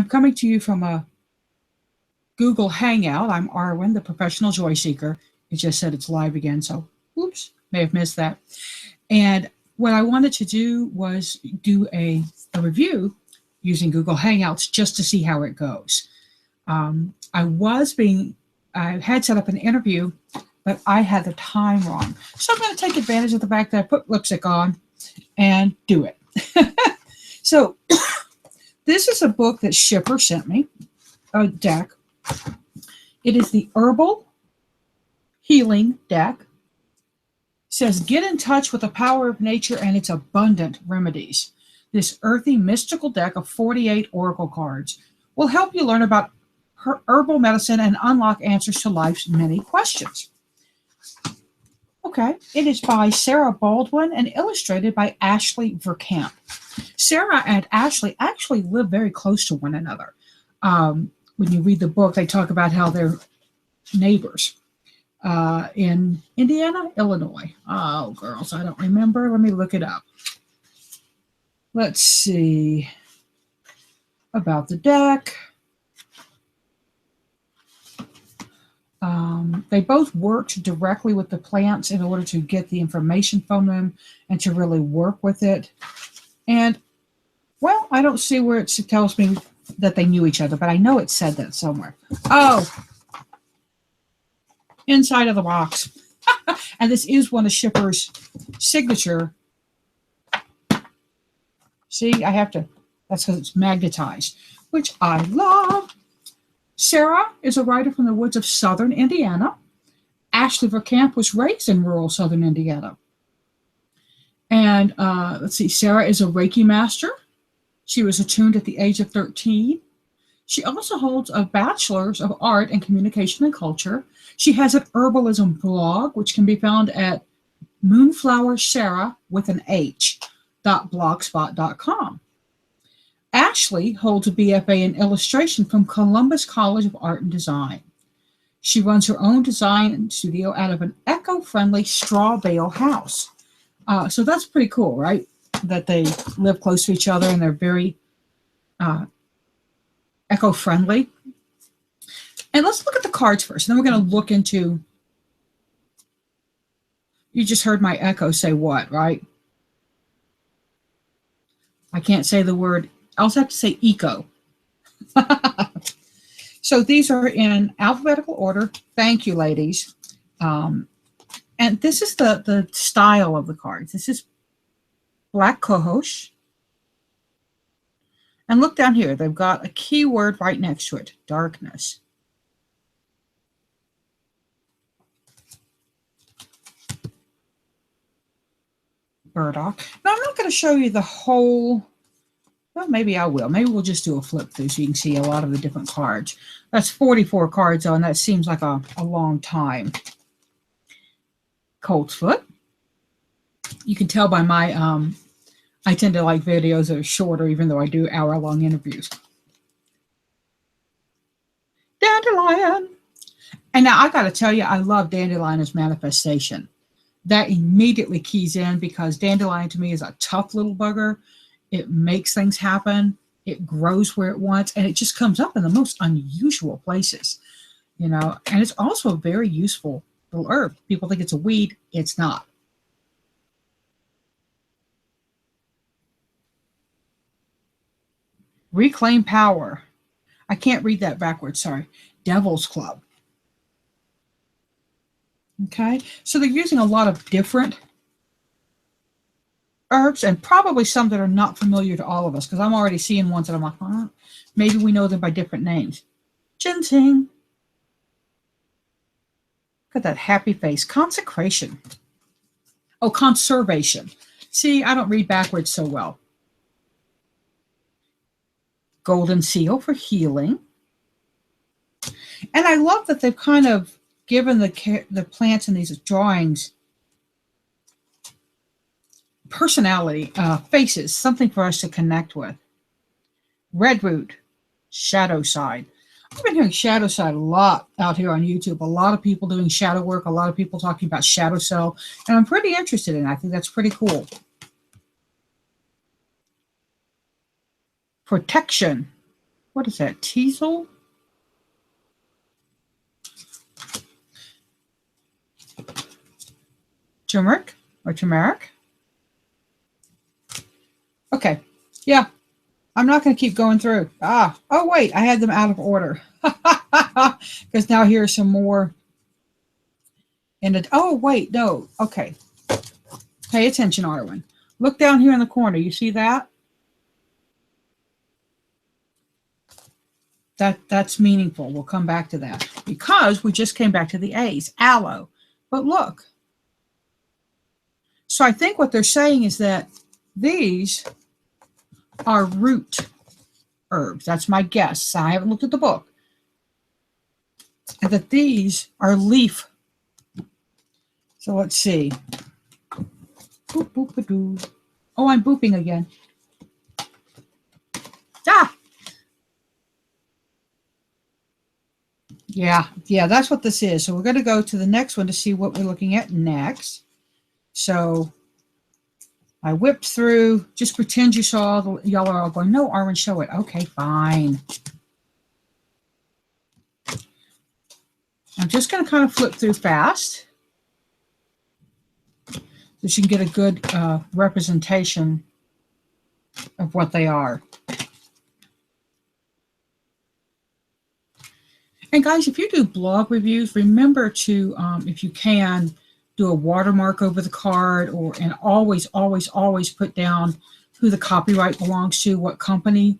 I'm coming to you from a Google Hangout. I'm Arwen, the professional joy seeker. It just said it's live again, so oops, may have missed that. And what I wanted to do was do a review using Google Hangouts just to see how it goes. I had set up an interview, but I had the time wrong. So I'm going to take advantage of the fact that I put lipstick on and do it. So this is a book that Schiffer sent me, a deck. It is the Herbal Healing Deck. It says, get in touch with the power of nature and its abundant remedies. This earthy, mystical deck of 48 oracle cards will help you learn about herbal medicine and unlock answers to life's many questions. Okay, it is by Sarah Baldwin and illustrated by Ashley Verkamp. Sarah and Ashley actually live very close to one another. When you read the book, they talk about how they're neighbors in Indiana, Illinois. Oh, girls, I don't remember. Let me look it up. Let's see about the deck. They both worked directly with the plants in order to get the information from them and to really work with it. And, well, I don't see where it tells me that they knew each other, but I know it said that somewhere. Oh, inside of the box. And this is one of Schiffer's signature. See, I have to, that's because it's magnetized, which I love. Sarah is a writer from the woods of southern Indiana. Ashley Verkamp was raised in rural southern Indiana. And let's see, Sarah is a Reiki master. She was attuned at the age of 13. She also holds a bachelor's of art in communication and culture. She has an herbalism blog, which can be found at moonflowersarah.blogspot.com. Ashley holds a BFA in illustration from Columbus College of Art and Design. She runs her own design studio out of an eco-friendly straw bale house. So that's pretty cool, right? That they live close to each other and they're very eco-friendly. And let's look at the cards first. And then we're going to look into, you just heard my echo say what, right? I can't say the word. I also have to say eco. So these are in alphabetical order. Thank you, ladies. And this is the style of the cards. This is Black Cohosh. And look down here. They've got a keyword right next to it, darkness. Burdock. Now, I'm not going to show you the whole. Well, maybe I will. Maybe we'll just do a flip through so you can see a lot of the different cards. That's 44 cards, though, and that seems like a long time. Coltsfoot. You can tell by my, I tend to like videos that are shorter, even though I do hour-long interviews. Dandelion. And now I got to tell you, I love dandelion as manifestation. That immediately keys in because dandelion to me is a tough little bugger. It makes things happen. It grows where it wants, and it just comes up in the most unusual places, you know. And it's also a very useful little herb. People think it's a weed. It's not. Reclaim power. I can't read that backwards. Sorry. Devil's Club. Okay, so they're using a lot of different herbs and probably some that are not familiar to all of us because I'm already seeing ones that I'm like, maybe we know them by different names. Ginseng. Look at that happy face. Consecration. Oh, conservation. See, I don't read backwards so well. Golden seal for healing. And I love that they've kind of given the plants in these drawings personality, faces, something for us to connect with. Redroot, shadow side. I've been hearing shadow side a lot out here on YouTube. A lot of people doing shadow work, a lot of people talking about shadow cell, and I'm pretty interested in it. I think that's pretty cool. Protection. what is that? Teasel? Turmeric or turmeric? Okay. Yeah. I'm not going to keep going through. Oh, wait. I had them out of order. Because now here's some more. Oh, wait. No. Okay. Pay attention, Arwen. Look down here in the corner. You see that? That's meaningful. We'll come back to that. Because we just came back to the A's. Aloe. But look. So I think what they're saying is that these are root herbs. That's my guess. I haven't looked at the book. And that these are leaf. So let's see. Boop, boop, ba-doo. Oh, I'm booping again. Yeah, that's what this is. So we're going to go to the next one to see what we're looking at next. So I whipped through. Just pretend you saw. Y'all are all going, no, Arwen, show it. Okay, fine. I'm just going to kind of flip through fast so you can get a good representation of what they are. And guys, if you do blog reviews, remember to, if you can, do a watermark over the card, and always put down who the copyright belongs to, what company.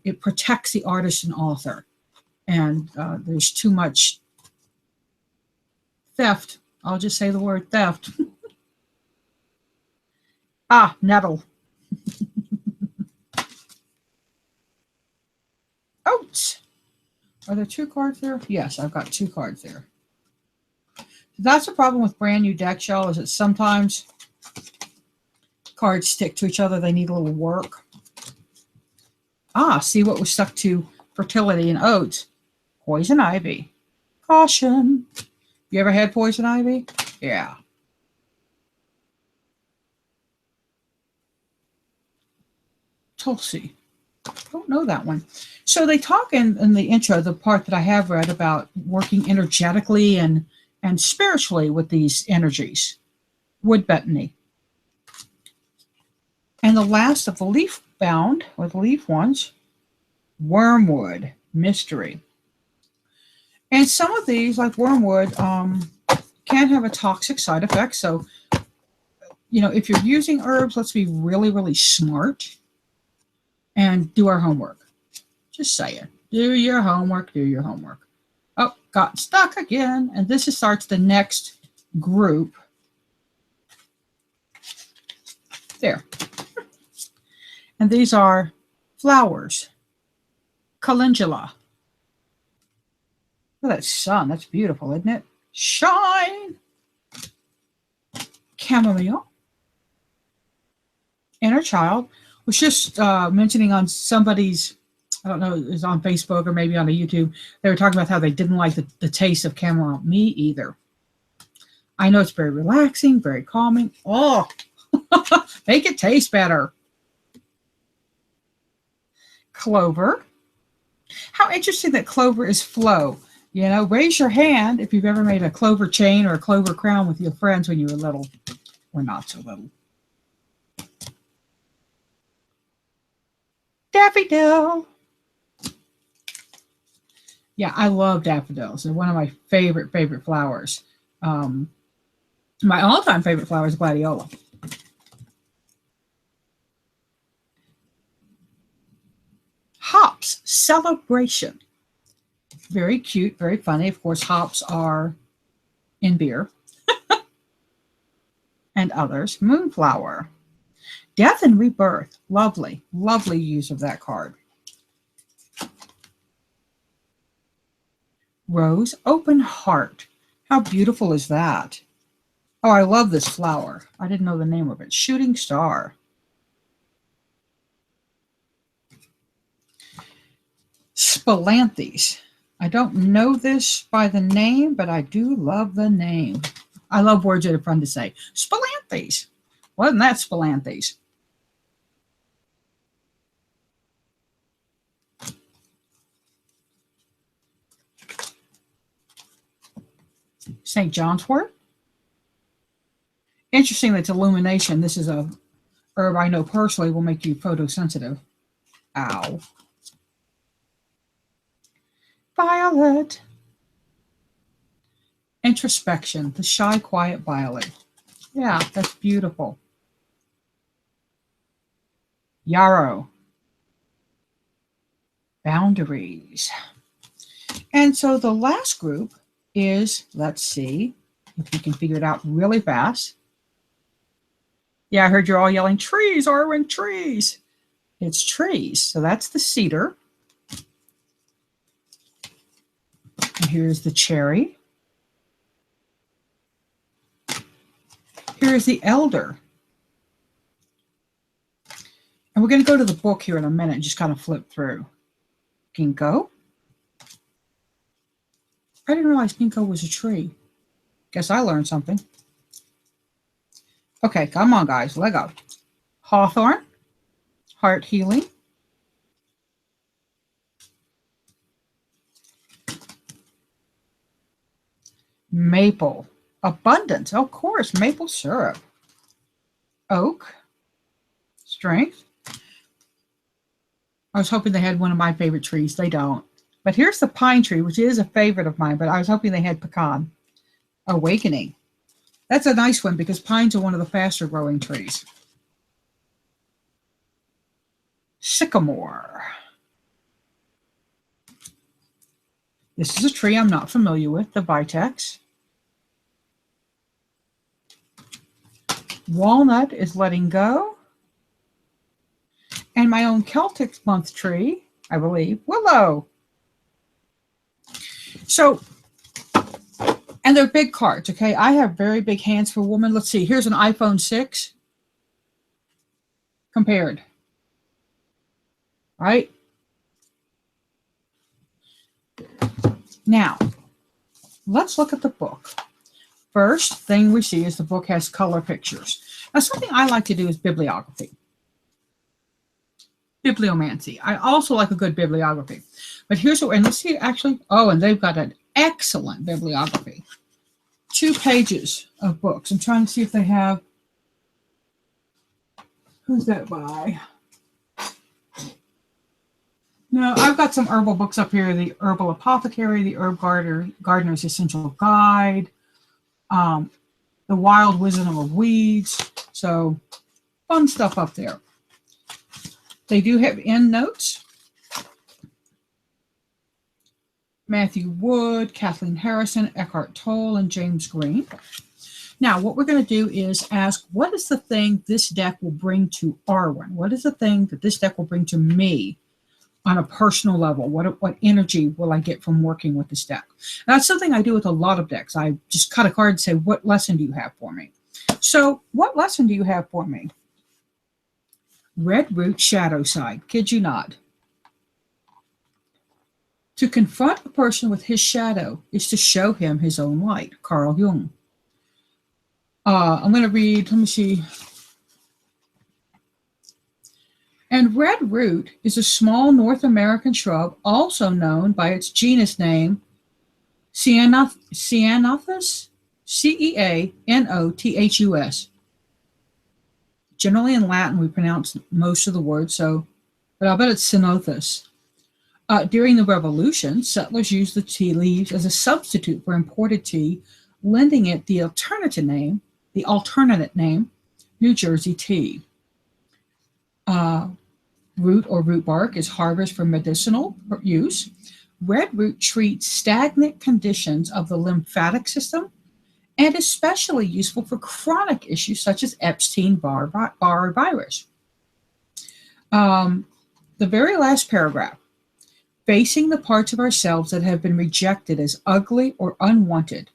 It protects the artist and author. And there's too much theft. I'll just say the word theft. Nettle. Ouch. Are there 2 cards there? Yes, I've got 2 cards there. That's the problem with brand new decks, y'all, is that sometimes cards stick to each other. They need a little work. See what was stuck to fertility and oats. Poison ivy. Caution. You ever had poison ivy? Yeah. Tulsi. Don't know that one. So they talk in the intro, the part that I have read, about working energetically and spiritually with these energies. Wood betony. And the last of the leaf bound, or the leaf ones, wormwood. Mystery. And some of these, like wormwood, can have a toxic side effect. So, if you're using herbs, let's be really, really smart and do our homework. Just say it. Do your homework. Do your homework. Oh, got stuck again. And this starts the next group. There. And these are flowers. Calendula. Oh, that sun. That's beautiful, isn't it? Shine. Chamomile. Inner child. Was just mentioning on somebody's, I don't know, it was on Facebook or maybe on a YouTube, they were talking about how they didn't like the taste of chamomile. Me either. I know it's very relaxing, very calming. Oh, make it taste better. Clover. How interesting that clover is flow. Raise your hand if you've ever made a clover chain or a clover crown with your friends when you were little, or not so little. Daffodil. Yeah, I love daffodils. They're one of my favorite flowers. My all-time favorite flower is gladiola. Hops. Celebration. Very cute, very funny. Of course, hops are in beer. And others. Moonflower. Death and rebirth. Lovely, lovely use of that card. Rose, open heart. How beautiful is that? Oh, I love this flower. I didn't know the name of it. Shooting star. Spilanthes. I don't know this by the name, but I do love the name. I love words that are fun to say. Spilanthes. Wasn't that Spilanthes? St. John's wort. Interesting that it's illumination. This is a herb I know personally will make you photosensitive. Ow. Violet. Introspection, the shy, quiet violet. Yeah, that's beautiful. Yarrow. Boundaries. And so the last group is, let's see if we can figure it out really fast. Yeah, I heard you're all yelling, trees, Arwen, trees. It's trees. So that's the cedar. And here's the cherry. Here's the elder. And we're going to go to the book here in a minute and just kind of flip through. Ginkgo. I didn't realize ginkgo was a tree. Guess I learned something. Okay, come on, guys. Let go. Hawthorn. Heart healing. Maple. Abundance. Of course, maple syrup. Oak. Strength. I was hoping they had one of my favorite trees. They don't. But here's the pine tree, which is a favorite of mine, but I was hoping they had pecan. Awakening. That's a nice one because pines are one of the faster growing trees. Sycamore. This is a tree I'm not familiar with, the vitex. Walnut is letting go. And my own Celtic month tree, I believe, willow. So, and they're big cards, okay? I have very big hands for women. Let's see, here's an iPhone 6 compared, right? Now, let's look at the book. First thing we see is the book has color pictures. Now, something I like to do is bibliography. Bibliomancy. I also like a good bibliography. But here's what, and let's see actually, oh, and they've got an excellent bibliography. 2 pages of books. I'm trying to see if they have, who's that by? No, I've got some herbal books up here. The Herbal Apothecary, the Herb Gardener's Essential Guide, The Wild Wisdom of Weeds. So fun stuff up there. They do have end notes. Matthew Wood, Kathleen Harrison, Eckhart Tolle, and James Green. Now, what we're going to do is ask, what is the thing this deck will bring to Arwen? What is the thing that this deck will bring to me on a personal level? What energy will I get from working with this deck? Now, that's something I do with a lot of decks. I just cut a card and say, what lesson do you have for me? So, what lesson do you have for me? Red Root Shadow Side. Kid you not. To confront a person with his shadow is to show him his own light. Carl Jung. I'm going to read, let me see. And red root is a small North American shrub, also known by its genus name, Ceanothus, Ceanothus. Generally in Latin, we pronounce most of the words, but I'll bet it's Ceanothus. During the Revolution, settlers used the tea leaves as a substitute for imported tea, lending it the alternate name, New Jersey tea. Root or root bark is harvested for medicinal use. Red root treats stagnant conditions of the lymphatic system and is especially useful for chronic issues such as Epstein-Barr virus. The very last paragraph. Facing the parts of ourselves that have been rejected as ugly or unwanted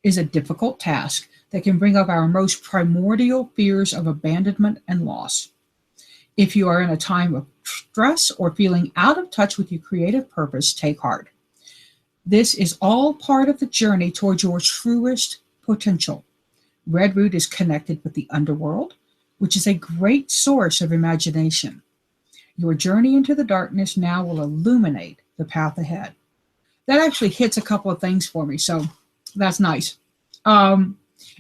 is a difficult task that can bring up our most primordial fears of abandonment and loss. If you are in a time of stress or feeling out of touch with your creative purpose, take heart. This is all part of the journey towards your truest potential. Red root is connected with the underworld, which is a great source of imagination. Your journey into the darkness now will illuminate the path ahead. That actually hits a couple of things for me, so that's nice. And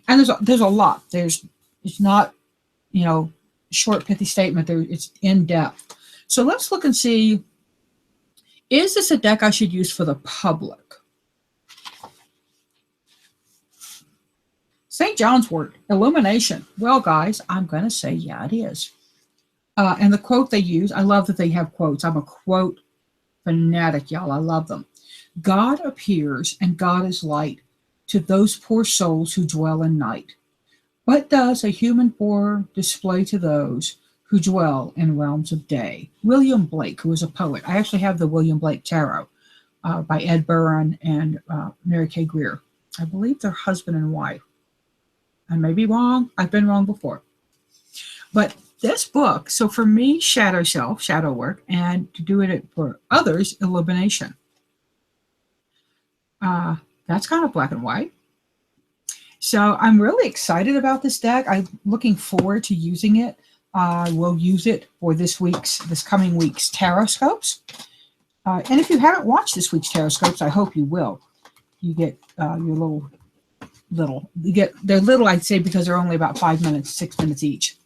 there's a lot. It's not, short pithy statement. It's in depth. So let's look and see, is this a deck I should use for the public? St. John's wort, illumination. Well, guys, I'm going to say, yeah, it is. And the quote they use, I love that they have quotes. I'm a quote fanatic, y'all. I love them. God appears and God is light to those poor souls who dwell in night. What does a human form display to those who dwell in realms of day? William Blake, who was a poet. I actually have the William Blake Tarot by Ed Burren and Mary K. Greer. I believe they're husband and wife. I may be wrong. I've been wrong before. But this book, so for me, shadow self, shadow work, and to do it for others, illumination. That's kind of black and white. So I'm really excited about this deck. I'm looking forward to using it. I will use it for this coming week's tarot scopes. And if you haven't watched this week's tarot scopes, I hope you will. You get your they're little, I'd say, because they're only about 5 minutes, 6 minutes each.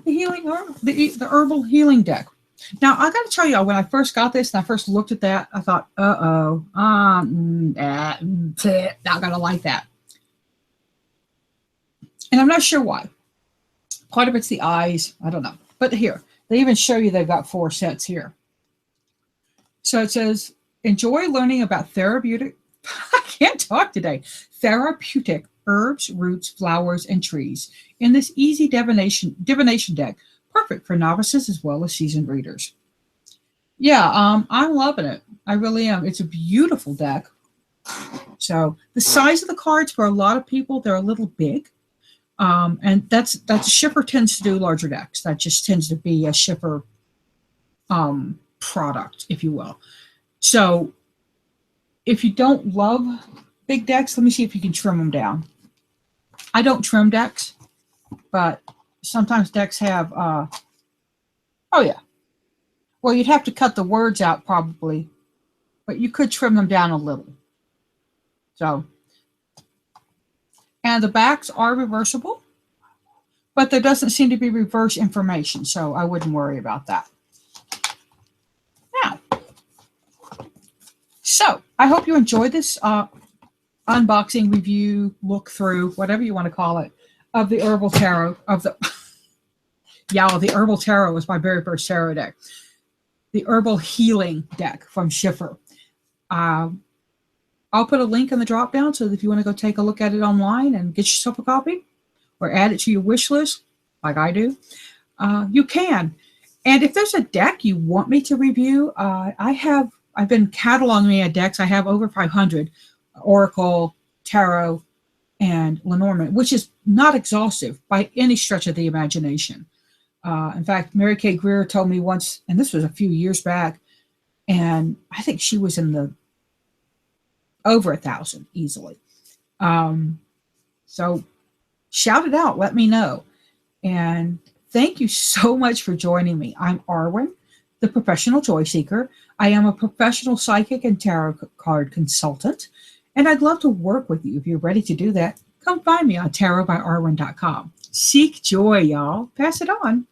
The Herbal Healing Deck. Now, I got to tell y'all, when I first got this and I first looked at that, I thought, not going to like that. And I'm not sure why. Part of it's the eyes. I don't know. But here, they even show you they've got 4 sets here. So it says, enjoy learning about therapeutic, I can't talk today, therapeutic herbs, roots, flowers, and trees in this easy divination deck, perfect for novices as well as seasoned readers. Yeah, I'm loving it. I really am. It's a beautiful deck. So the size of the cards for a lot of people, they're a little big. And that's Schiffer tends to do larger decks. That just tends to be a Schiffer product, if you will. So if you don't love big decks, let me see if you can trim them down. I don't trim decks, but sometimes decks have, oh yeah. Well, you'd have to cut the words out probably, but you could trim them down a little. So, and the backs are reversible, but there doesn't seem to be reverse information, so I wouldn't worry about that. Now, so I hope you enjoyed this unboxing, review, look through, whatever you want to call it, of the Herbal Tarot, the Herbal Tarot was my very first tarot deck. The Herbal Healing Deck from Schiffer. I'll put a link in the drop down so that if you want to go take a look at it online and get yourself a copy or add it to your wish list, like I do, you can. And if there's a deck you want me to review, I've been cataloging my decks. I have over 500, Oracle, Tarot, and Lenormand, which is not exhaustive by any stretch of the imagination. In fact, Mary K. Greer told me once, and this was a few years back, and I think she was in the over 1,000 easily. So shout it out. Let me know. And thank you so much for joining me. I'm Arwen, the professional joy seeker. I am a professional psychic and tarot card consultant, and I'd love to work with you. If you're ready to do that, come find me on tarotbyarwen.com. Seek joy, y'all. Pass it on.